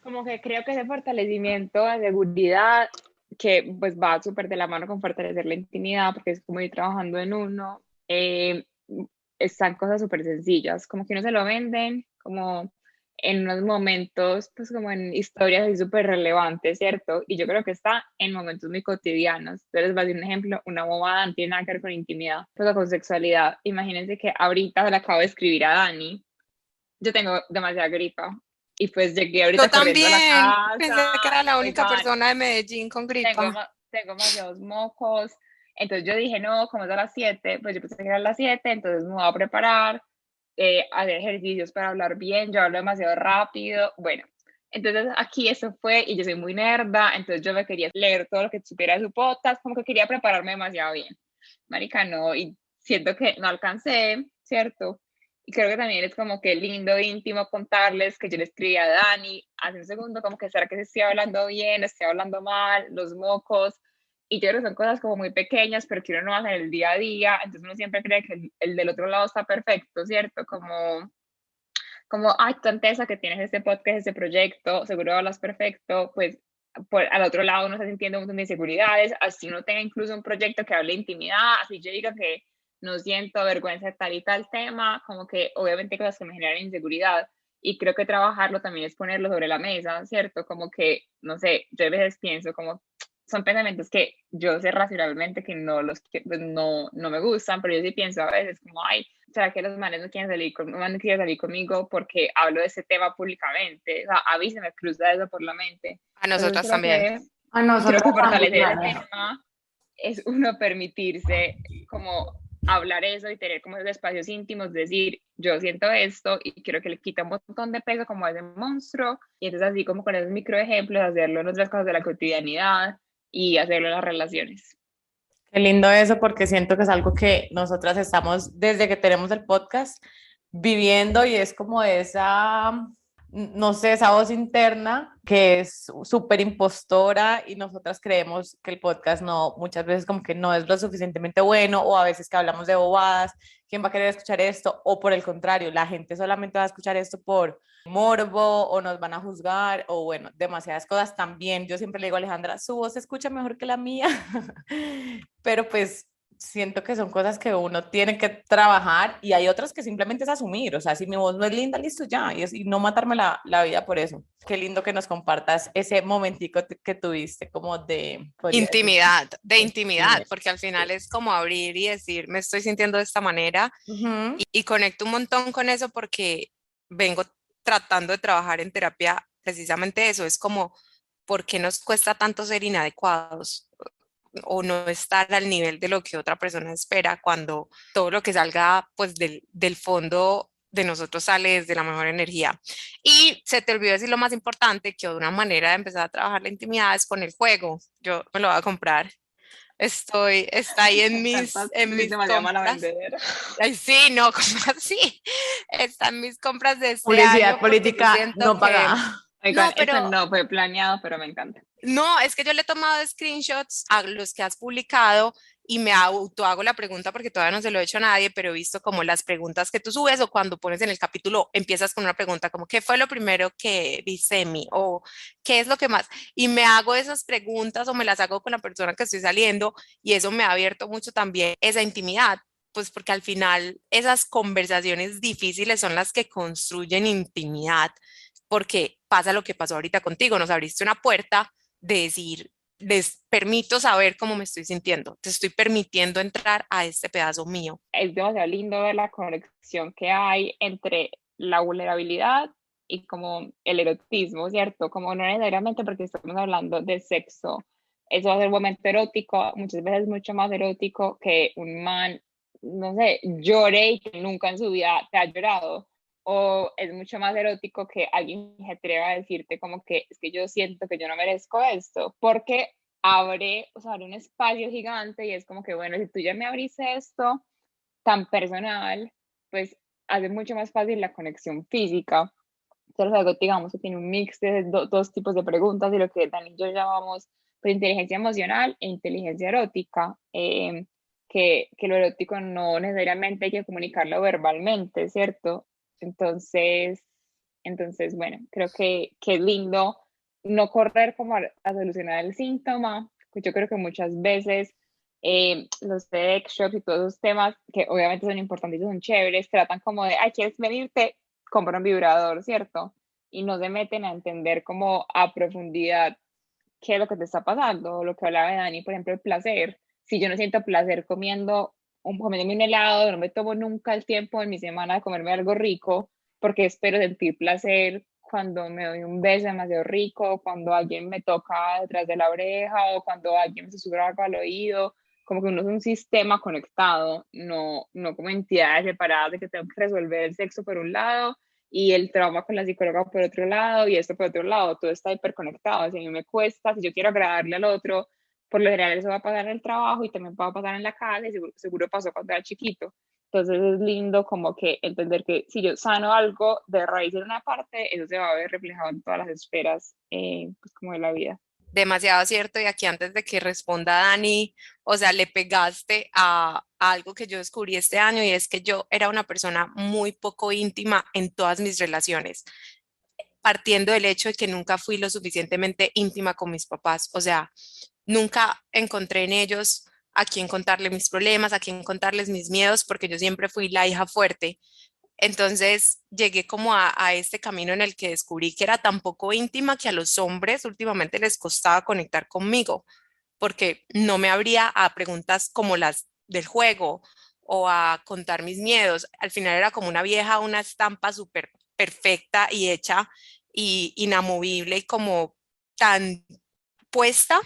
Como que creo que ese fortalecimiento de seguridad, que pues va súper de la mano con fortalecer la intimidad, porque es como ir trabajando en uno, están cosas súper sencillas, como que no se lo venden, como en unos momentos, pues como en historias así súper relevantes, ¿cierto? Y yo creo que está en momentos muy cotidianos. Entonces, va a ser un ejemplo, una bobada no tiene nada que ver con intimidad, pero con sexualidad. Imagínense que ahorita le acabo de escribir a Dani, yo tengo demasiada gripa, y pues llegué Yo ahorita corriendo a la también pensé casa, que era la única oigan, persona de Medellín con gripa. tengo demasiados mocos. Entonces yo dije, no, como es a las 7, pues yo pensé que era a las 7, entonces me voy a preparar, hacer ejercicios para hablar bien, yo hablo demasiado rápido. Bueno, entonces aquí eso fue, y yo soy muy nerda, entonces yo me quería leer todo lo que supiera de su podcast, como que quería prepararme demasiado bien. Marica, no, y siento que no alcancé, ¿cierto? Y creo que también es como que lindo, íntimo contarles que yo le escribí a Dani hace un segundo, como que será que se estoy hablando bien, estoy hablando mal, los mocos. Y yo creo que son cosas como muy pequeñas, pero que uno no hace en el día a día. Entonces uno siempre cree que el del otro lado está perfecto, ¿cierto? Ay, tonteza que tienes este podcast, este proyecto, seguro hablas perfecto. Pues al otro lado uno está sintiendo un montón de inseguridades. Así uno tenga incluso un proyecto que hable de intimidad, así yo diga que no siento vergüenza de tal y tal tema, como que obviamente cosas que me generan inseguridad. Y creo que trabajarlo también es ponerlo sobre la mesa, ¿cierto? Como que, no sé, yo a veces pienso como, son pensamientos que yo sé racionalmente que no pues no me gustan, pero yo sí pienso a veces como, ay, ¿será que los manes no quieren no quieren salir conmigo porque hablo de ese tema públicamente? O sea, a mí se me cruza eso por la mente. A Entonces nosotras también. A creo nosotros que también, fortalecer el claro. tema es uno permitirse como hablar eso y tener como esos espacios íntimos, decir, yo siento esto y creo que le quita un montón de peso como a ese monstruo, y entonces así como con esos micro ejemplos, hacerlo en otras cosas de la cotidianidad y hacerlo en las relaciones. Qué lindo eso, porque siento que es algo que nosotras estamos desde que tenemos el podcast viviendo y es como esa, no sé, esa voz interna que es súper impostora y nosotras creemos que el podcast no, muchas veces como que no es lo suficientemente bueno o a veces que hablamos de bobadas, ¿quién va a querer escuchar esto? O por el contrario, la gente solamente va a escuchar esto por morbo o nos van a juzgar o bueno, demasiadas cosas también. Yo siempre le digo a Alejandra, su voz se escucha mejor que la mía, pero pues siento que son cosas que uno tiene que trabajar y hay otras que simplemente es asumir, o sea, si mi voz no es linda, listo ya, y no matarme la vida por eso. Qué lindo que nos compartas ese momentico que tuviste como de, podría decir, De intimidad, porque al final es como abrir y decir, me estoy sintiendo de esta manera uh-huh. y conecto un montón con eso porque vengo tratando de trabajar en terapia precisamente eso, es como, ¿por qué nos cuesta tanto ser inadecuados o no estar al nivel de lo que otra persona espera cuando todo lo que salga pues del fondo de nosotros sale desde la mejor energía? Y se te olvidó decir lo más importante, que una manera de empezar a trabajar la intimidad es con el juego. Yo me lo voy a comprar. Está ahí Me encanta, en soy mis demasiado mala compras. vendedora. Ay, sí, no, ¿cómo así? Están mis compras de este Publicidad año porque yo política siento no que, pagada. Oigan, no, esto pero no fue planeado, pero me encanta. no, es que yo le he tomado screenshots a los que has publicado y me auto hago la pregunta porque todavía no se lo he hecho a nadie, pero he visto como las preguntas que tú subes o cuando pones en el capítulo empiezas con una pregunta como ¿qué fue lo primero que viste de mí? O ¿qué es lo que más? Y me hago esas preguntas o me las hago con la persona que estoy saliendo y eso me ha abierto mucho también esa intimidad, pues porque al final esas conversaciones difíciles son las que construyen intimidad, porque pasa lo que pasó ahorita contigo, nos abriste una puerta de decir, les permito saber cómo me estoy sintiendo, te estoy permitiendo entrar a este pedazo mío. Es demasiado lindo ver la conexión que hay entre la vulnerabilidad y como el erotismo, ¿cierto? Como no necesariamente porque estamos hablando de sexo, eso va a ser un momento erótico, muchas veces mucho más erótico que un man, no sé, llore y que nunca en su vida te ha llorado. O es mucho más erótico que alguien se atreva a decirte como que es que yo siento que yo no merezco esto, porque abre, o sea, abre un espacio gigante y es como que, bueno, si tú ya me abriste esto tan personal, pues hace mucho más fácil la conexión física. Entonces, algo, digamos, que tiene un mix de dos tipos de preguntas y lo que Dani y yo llamamos pues, inteligencia emocional e inteligencia erótica, que lo erótico no necesariamente hay que comunicarlo verbalmente, ¿cierto? Entonces, bueno, creo que es lindo no correr como a solucionar el síntoma, pues yo creo que muchas veces los TED Shops y todos esos temas, que obviamente son importantes y son chéveres, tratan como de, ay, ¿quieres venirte? Compra un vibrador, ¿cierto? Y no se meten a entender como a profundidad qué es lo que te está pasando, lo que hablaba de Dani, por ejemplo, el placer. Si yo no siento placer comiéndome un helado, no me tomo nunca el tiempo en mi semana de comerme algo rico, porque espero sentir placer cuando me doy un beso demasiado rico, cuando alguien me toca detrás de la oreja o cuando alguien me susurra algo al oído, como que uno es un sistema conectado, no como entidades separadas de que tengo que resolver el sexo por un lado y el trauma con la psicóloga por otro lado y esto por otro lado, todo está hiperconectado, si a mí me cuesta, si yo quiero agradarle al otro, por lo general eso va a pasar en el trabajo y también va a pasar en la casa y seguro pasó cuando era chiquito. Entonces es lindo como que entender que si yo sano algo de raíz en una parte, eso se va a ver reflejado en todas las esferas pues como de la vida. Demasiado cierto, y aquí antes de que responda Dani, o sea, le pegaste a algo que yo descubrí este año y es que yo era una persona muy poco íntima en todas mis relaciones, partiendo del hecho de que nunca fui lo suficientemente íntima con mis papás, o sea, nunca encontré en ellos a quién contarle mis problemas, a quién contarles mis miedos, porque yo siempre fui la hija fuerte. Entonces llegué como a este camino en el que descubrí que era tan poco íntima que a los hombres últimamente les costaba conectar conmigo, porque no me abría a preguntas como las del juego o a contar mis miedos. Al final era como una vieja, una estampa súper perfecta y hecha y inamovible y como tan puesta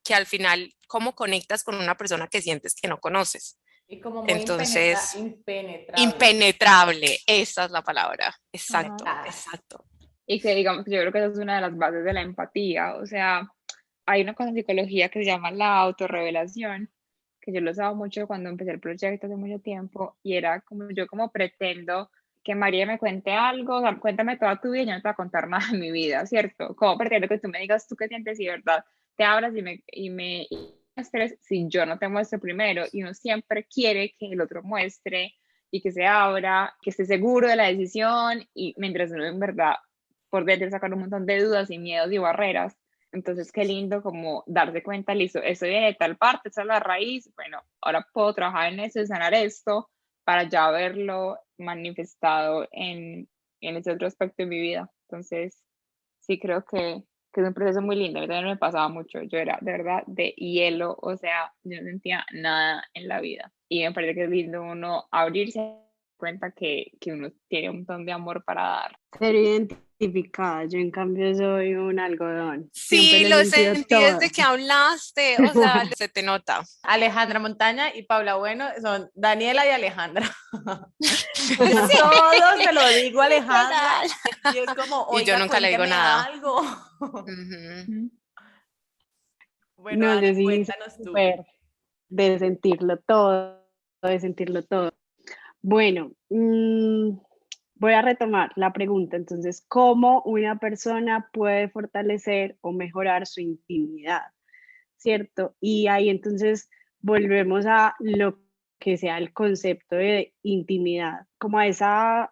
que al final, ¿cómo conectas con una persona que sientes que no conoces? Y como muy Entonces, impenetrable. impenetrable, esa es la palabra. Ajá. Exacto, exacto. Y que digamos que yo creo que esa es una de las bases de la empatía. O sea, hay una cosa en psicología que se llama la autorrevelación, que yo lo usaba mucho cuando empecé el proyecto hace mucho tiempo, y era como yo como pretendo que María me cuente algo, o sea, cuéntame toda tu vida, y yo no te voy a contar nada de mi vida, ¿cierto? Como pretendo que tú me digas tú qué sientes y verdad te abras y muestres si yo no te muestro primero, y uno siempre quiere que el otro muestre y que se abra, que esté seguro de la decisión, y mientras uno en verdad por dentro sacar un montón de dudas y miedos y barreras. Entonces, qué lindo como darse cuenta, listo, esto viene de tal parte, esa es la raíz, bueno, ahora puedo trabajar en eso y sanar esto para ya verlo manifestado en ese otro aspecto de mi vida. Entonces, sí creo que es un proceso muy lindo. A mí también me pasaba mucho. Yo era de verdad de hielo, o sea, yo no sentía nada en la vida. Y me parece que es lindo uno abrirse cuenta que uno tiene un montón de amor para dar. Ser identificada, yo en cambio soy un algodón. Siempre Sí, lo he lo sentido sentí todo. desde que hablaste, o sea, se te nota. Alejandra Montaña y Paula Bueno son Daniela y Alejandra. Yo Sí, todo se lo digo a Alejandra literal. y es como, Y yo oiga, nunca le digo cuénteme nada. algo. Ujú. Bueno, No, yo Dani, sí soy cuéntanos tú. súper de sentirlo todo, de sentirlo todo. Bueno, voy a retomar la pregunta. Entonces, ¿cómo una persona puede fortalecer o mejorar su intimidad? ¿Cierto? Y ahí entonces volvemos a lo que sea el concepto de intimidad, como a esa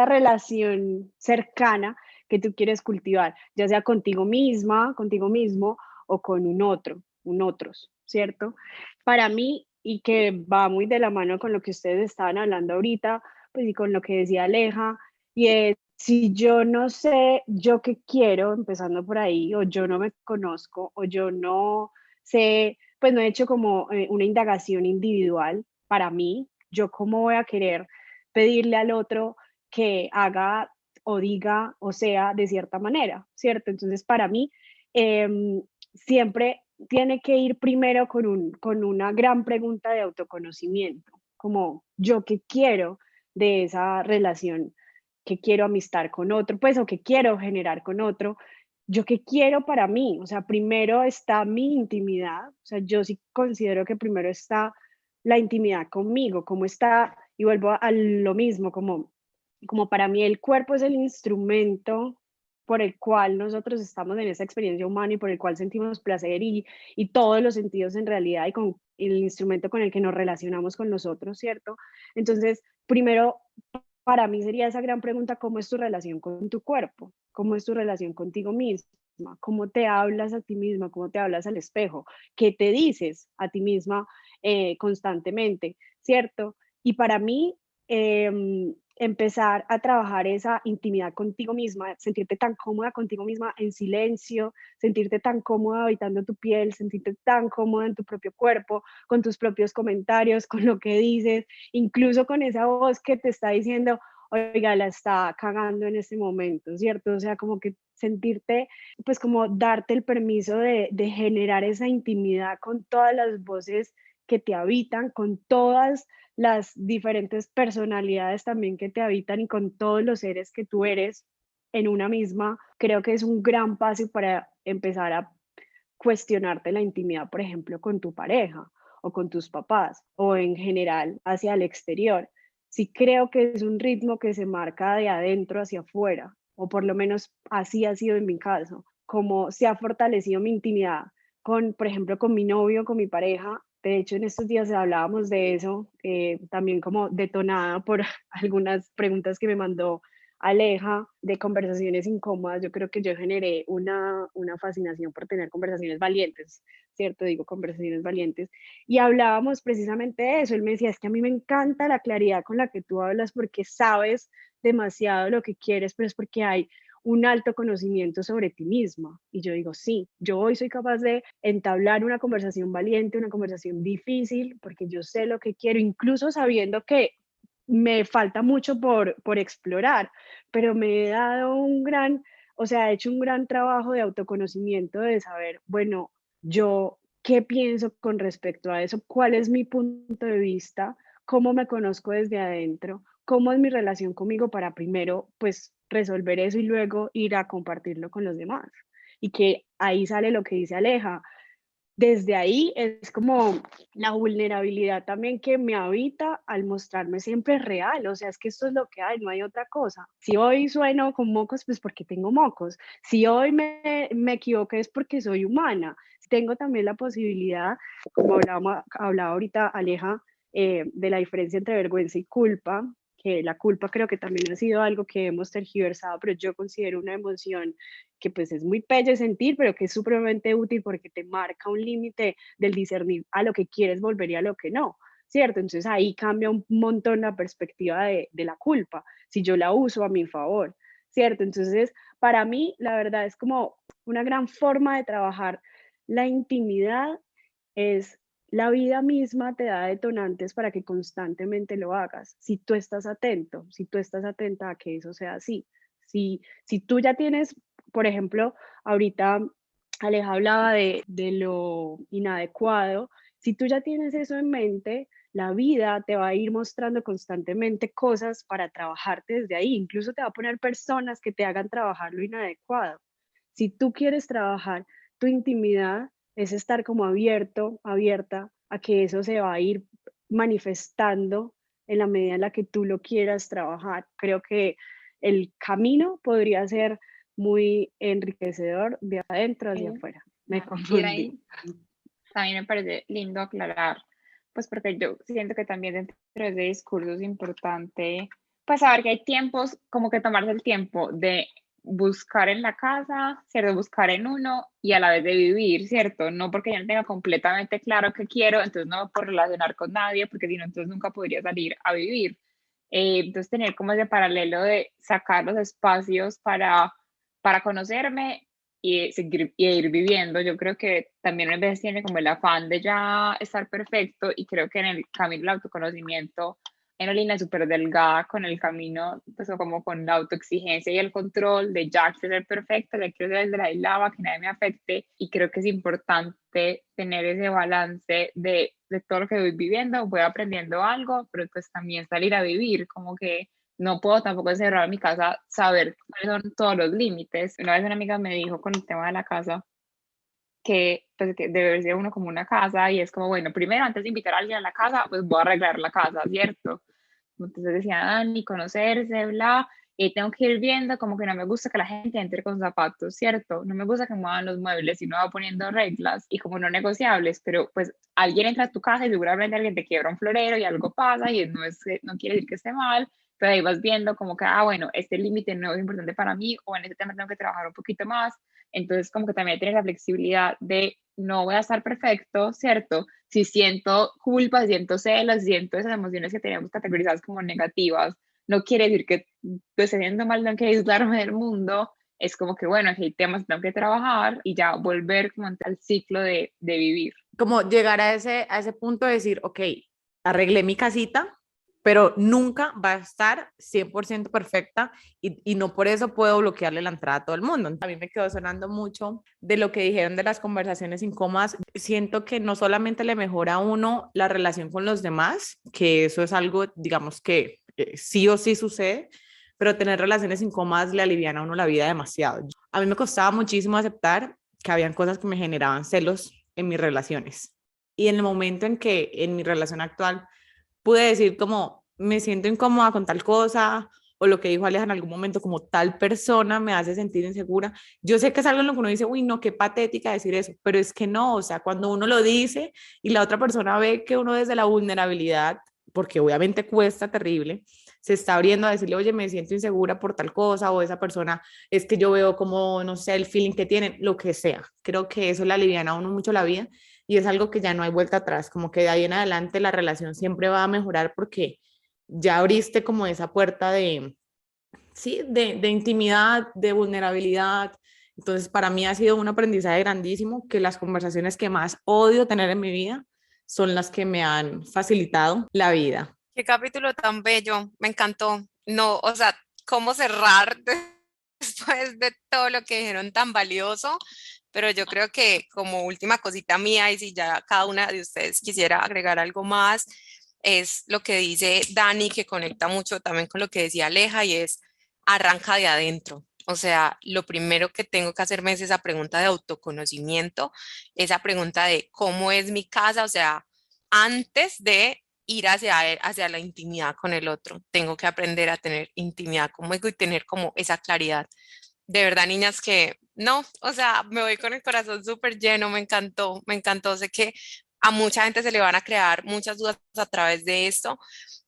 relación cercana que tú quieres cultivar, ya sea contigo misma, contigo mismo o con un otro, un otros, ¿cierto? Para mí, y que va muy de la mano con lo que ustedes estaban hablando ahorita, pues y con lo que decía Aleja, y es, si yo no sé yo qué quiero, empezando por ahí, o yo no me conozco, o yo no sé, pues no he hecho como una indagación individual para mí, yo cómo voy a querer pedirle al otro que haga o diga o sea de cierta manera, ¿cierto? Entonces, para mí, siempre tiene que ir primero con una gran pregunta de autoconocimiento, como yo qué quiero de esa relación que quiero amistar con otro, pues, o que quiero generar con otro, yo qué quiero para mí, o sea, primero está mi intimidad, o sea, yo sí considero que primero está la intimidad conmigo, cómo está, y vuelvo a lo mismo, como para mí el cuerpo es el instrumento por el cual nosotros estamos en esa experiencia humana y por el cual sentimos placer y todos los sentidos en realidad y con el instrumento con el que nos relacionamos con nosotros, ¿cierto? Entonces, primero, para mí sería esa gran pregunta, ¿cómo es tu relación con tu cuerpo? ¿Cómo es tu relación contigo misma? ¿Cómo te hablas a ti misma? ¿Cómo te hablas al espejo? ¿Qué te dices a ti misma constantemente? ¿Cierto? Y para mí, empezar a trabajar esa intimidad contigo misma, sentirte tan cómoda contigo misma en silencio, sentirte tan cómoda habitando tu piel, sentirte tan cómoda en tu propio cuerpo, con tus propios comentarios, con lo que dices, incluso con esa voz que te está diciendo, oiga, la está cagando en este momento, ¿cierto? O sea, como que sentirte, pues como darte el permiso de generar esa intimidad con todas las voces que te habitan, con todas las diferentes personalidades también que te habitan y con todos los seres que tú eres en una misma, creo que es un gran paso para empezar a cuestionarte la intimidad, por ejemplo, con tu pareja o con tus papás o en general hacia el exterior. Sí creo que es un ritmo que se marca de adentro hacia afuera, o por lo menos así ha sido en mi caso, como se ha fortalecido mi intimidad con, por ejemplo, con mi novio, con mi pareja. De hecho, en estos días hablábamos de eso, también como detonada por algunas preguntas que me mandó Aleja, de conversaciones incómodas, yo creo que yo generé una fascinación por tener conversaciones valientes, ¿cierto? Digo conversaciones valientes. Y hablábamos precisamente de eso. Él me decía, es que a mí me encanta la claridad con la que tú hablas porque sabes demasiado lo que quieres, pero es porque hay un alto conocimiento sobre ti misma. Y yo digo, sí, yo hoy soy capaz de entablar una conversación valiente, una conversación difícil, porque yo sé lo que quiero, incluso sabiendo que me falta mucho por explorar, pero me he dado o sea, he hecho un gran trabajo de autoconocimiento, de saber, bueno, yo qué pienso con respecto a eso, cuál es mi punto de vista, cómo me conozco desde adentro, cómo es mi relación conmigo para primero, pues, resolver eso y luego ir a compartirlo con los demás. Y que ahí sale lo que dice Aleja, desde ahí es como la vulnerabilidad también que me habita al mostrarme siempre real, o sea, es que esto es lo que hay, no hay otra cosa. Si hoy sueno con mocos, pues porque tengo mocos. Si hoy me equivoqué es porque soy humana. Tengo también la posibilidad, como hablaba ahorita Aleja, de la diferencia entre vergüenza y culpa, que la culpa creo que también ha sido algo que hemos tergiversado, pero yo considero una emoción que pues es muy pelle sentir, pero que es supremamente útil porque te marca un límite del discernir a lo que quieres volver y a lo que no, ¿cierto? Entonces ahí cambia un montón la perspectiva de la culpa, si yo la uso a mi favor, ¿cierto? Entonces, para mí, la verdad es como una gran forma de trabajar la intimidad es la vida misma te da detonantes para que constantemente lo hagas. Si tú estás atento, si tú estás atenta a que eso sea así. Si tú ya tienes, por ejemplo, ahorita Aleja hablaba de lo inadecuado, si tú ya tienes eso en mente, la vida te va a ir mostrando constantemente cosas para trabajarte desde ahí. Incluso te va a poner personas que te hagan trabajar lo inadecuado. Si tú quieres trabajar tu intimidad, es estar como abierto, abierta a que eso se va a ir manifestando en la medida en la que tú lo quieras trabajar. Creo que el camino podría ser muy enriquecedor de adentro hacia Sí. afuera. Me Y confundí. ahí también me parece lindo aclarar, pues porque yo siento que también dentro de ese discurso es importante, pues saber que hay tiempos, como que tomarse el tiempo de buscar en la casa, ¿cierto? Buscar en uno y a la vez de vivir, ¿cierto? No porque yo no tenga completamente claro qué quiero, entonces no me puedo relacionar con nadie, porque si no, entonces nunca podría salir a vivir. Entonces tener como ese paralelo de sacar los espacios para conocerme y seguir y ir viviendo. Yo creo que también a veces tiene como el afán de ya estar perfecto y creo que en el camino del autoconocimiento hay una línea súper delgada con el camino, pues como con la autoexigencia y el control de ya quiero ser perfecto, ya quiero ser el de la lava, que nadie me afecte y creo que es importante tener ese balance de todo lo que voy viviendo, voy aprendiendo algo, pero pues también salir a vivir, como que no puedo tampoco encerrar mi casa, saber cuáles son todos los límites. Una vez una amiga me dijo con el tema de la casa que, pues, que debe ser uno como una casa y es como, bueno, primero antes de invitar a alguien a la casa, pues voy a arreglar la casa, ¿cierto? Entonces decía, Dani, conocerse, bla, y tengo que ir viendo como que no me gusta que la gente entre con zapatos, ¿cierto? No me gusta que muevan los muebles y no va poniendo reglas y como no negociables, pero pues alguien entra a tu casa y seguramente alguien te quiebra un florero y algo pasa y no, no quiere decir que esté mal, pero ahí vas viendo como que, ah, bueno, este límite no es importante para mí o en este tema tengo que trabajar un poquito más. Entonces, como que también tienes la flexibilidad de no voy a estar perfecto, ¿cierto? Si siento culpa, si siento celos, si siento esas emociones que tenemos categorizadas como negativas, no quiere decir que pues siendo mal, no que aislarme del mundo, es como que bueno, aquí hay temas que tengo que trabajar y ya volver como al ciclo de vivir. Como llegar a ese punto de decir, ok, arreglé mi casita, pero nunca va a estar 100% perfecta y no por eso puedo bloquearle la entrada a todo el mundo. A mí me quedó sonando mucho de lo que dijeron de las conversaciones incómodas. Siento que no solamente le mejora a uno la relación con los demás, que eso es algo, digamos, que sí o sí sucede, pero tener relaciones incómodas le alivian a uno la vida demasiado. A mí me costaba muchísimo aceptar que habían cosas que me generaban celos en mis relaciones. Y en el momento en que en mi relación actual pude decir como me siento incómoda con tal cosa o lo que dijo Aleja en algún momento como tal persona me hace sentir insegura. Yo sé que es algo en lo que uno dice, uy, no, qué patética decir eso, pero es que no, o sea, cuando uno lo dice y la otra persona ve que uno desde la vulnerabilidad porque obviamente cuesta terrible, se está abriendo a decirle, oye, me siento insegura por tal cosa, o esa persona es que yo veo como, no sé, el feeling que tienen, lo que sea. Creo que eso le aliviana a uno mucho la vida y es algo que ya no hay vuelta atrás, como que de ahí en adelante la relación siempre va a mejorar porque ya abriste como esa puerta de, sí, de intimidad, de vulnerabilidad. Entonces, para mí ha sido un aprendizaje grandísimo que las conversaciones que más odio tener en mi vida son las que me han facilitado la vida. Qué capítulo tan bello, me encantó. No, o sea, cómo cerrar después de todo lo que dijeron tan valioso, pero yo creo que como última cosita mía, y si ya cada una de ustedes quisiera agregar algo más, es lo que dice Dani, que conecta mucho también con lo que decía Aleja, y es arranca de adentro. O sea, lo primero que tengo que hacerme es esa pregunta de autoconocimiento, esa pregunta de cómo es mi casa, o sea, antes de ir hacia la intimidad con el otro. Tengo que aprender a tener intimidad conmigo y tener como esa claridad. De verdad, niñas, que no, o sea, me voy con el corazón súper lleno, me encantó, me encantó. Sé que a mucha gente se le van a crear muchas dudas a través de esto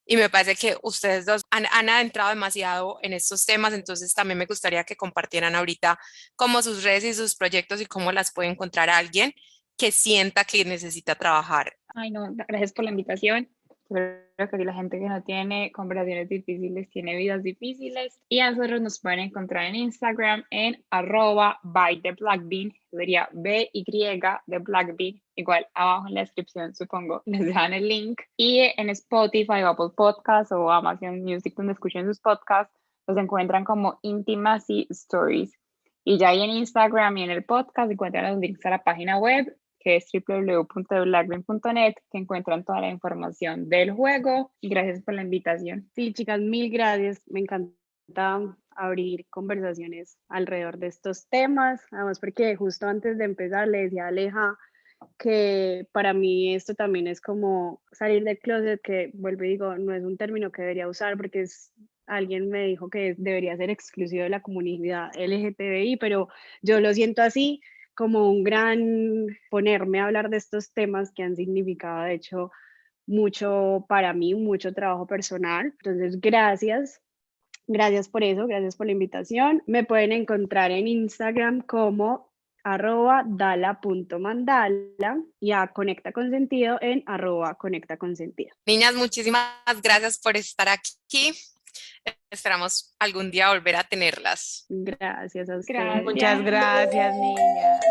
y me parece que ustedes dos han adentrado demasiado en estos temas, entonces también me gustaría que compartieran ahorita como sus redes y sus proyectos y cómo las puede encontrar alguien que sienta que necesita trabajar. Ay, no, gracias por la invitación. Creo que la gente que no tiene conversaciones difíciles tiene vidas difíciles. Y a nosotros nos pueden encontrar en Instagram en @bytheblackbean, sería BY de Blackbean. Igual abajo en la descripción, supongo, les dejan el link. Y en Spotify o Apple Podcasts o Amazon Music, donde escuchen sus podcasts, los encuentran como Intimacy Stories. Y ya ahí en Instagram y en el podcast encuentran los links a la página web, que es www.blackbean.net, que encuentran toda la información del juego. Y gracias por la invitación. Sí, chicas, mil gracias. Me encanta abrir conversaciones alrededor de estos temas. Además, porque justo antes de empezar le decía a Aleja que para mí esto también es como salir del closet, que vuelvo y digo, no es un término que debería usar porque alguien me dijo que debería ser exclusivo de la comunidad LGTBI, pero yo lo siento así, como un gran ponerme a hablar de estos temas que han significado, de hecho, mucho para mí, mucho trabajo personal. Entonces, gracias. Gracias por eso, gracias por la invitación. Me pueden encontrar en Instagram como @dala.mandala y a Conecta Consentido en @conectaconsentido. Niñas, muchísimas gracias por estar aquí. Esperamos algún día volver a tenerlas. Gracias a ustedes. Gracias. Muchas gracias, niñas.